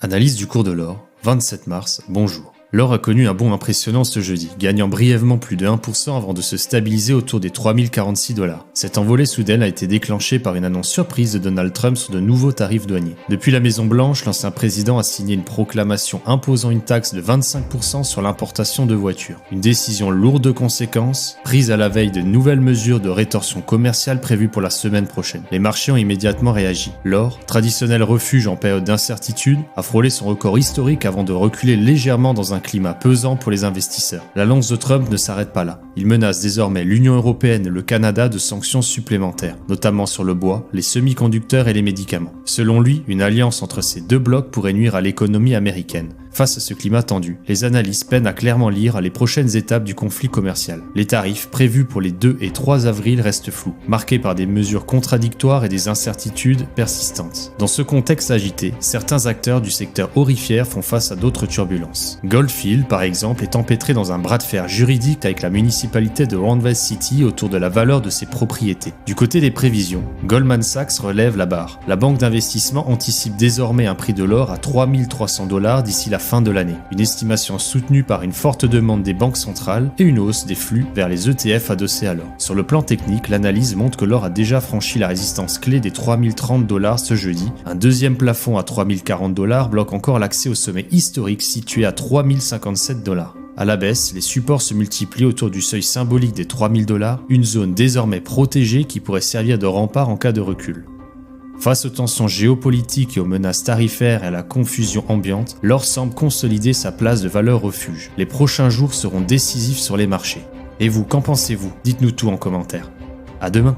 Analyse du cours de l'or, 27 mars, bonjour. L'or a connu un bond impressionnant ce jeudi, gagnant brièvement plus de 1% avant de se stabiliser autour des 3046 $. Cette envolée soudaine a été déclenchée par une annonce surprise de Donald Trump sur de nouveaux tarifs douaniers. Depuis la Maison-Blanche, l'ancien président a signé une proclamation imposant une taxe de 25% sur l'importation de voitures. Une décision lourde de conséquences, prise à la veille de nouvelles mesures de rétorsion commerciale prévues pour la semaine prochaine. Les marchés ont immédiatement réagi. L'or, traditionnel refuge en période d'incertitude, a frôlé son record historique avant de reculer légèrement dans un climat pesant pour les investisseurs. L'annonce de Trump ne s'arrête pas là. Il menace désormais l'Union européenne et le Canada de sanctions supplémentaires, notamment sur le bois, les semi-conducteurs et les médicaments. Selon lui, une alliance entre ces deux blocs pourrait nuire à l'économie américaine. Face à ce climat tendu, les analystes peinent à clairement lire les prochaines étapes du conflit commercial. Les tarifs prévus pour les 2 et 3 avril restent flous, marqués par des mesures contradictoires et des incertitudes persistantes. Dans ce contexte agité, certains acteurs du secteur aurifère font face à d'autres turbulences. Goldfield, par exemple, est empêtré dans un bras de fer juridique avec la municipalité de Roundel City autour de la valeur de ses propriétés. Du côté des prévisions, Goldman Sachs relève la barre. La banque d'investissement anticipe désormais un prix de l'or à 3300 $ d'ici la fin de l'année. Une estimation soutenue par une forte demande des banques centrales et une hausse des flux vers les ETF adossés à l'or. Sur le plan technique, l'analyse montre que l'or a déjà franchi la résistance clé des 3030 $ ce jeudi. Un deuxième plafond à 3040 $ bloque encore l'accès au sommet historique situé à 3057 $. À la baisse, les supports se multiplient autour du seuil symbolique des 3000 $, une zone désormais protégée qui pourrait servir de rempart en cas de recul. Face aux tensions géopolitiques et aux menaces tarifaires et à la confusion ambiante, l'or semble consolider sa place de valeur refuge. Les prochains jours seront décisifs sur les marchés. Et vous, qu'en pensez-vous? Dites-nous tout en commentaire. À demain!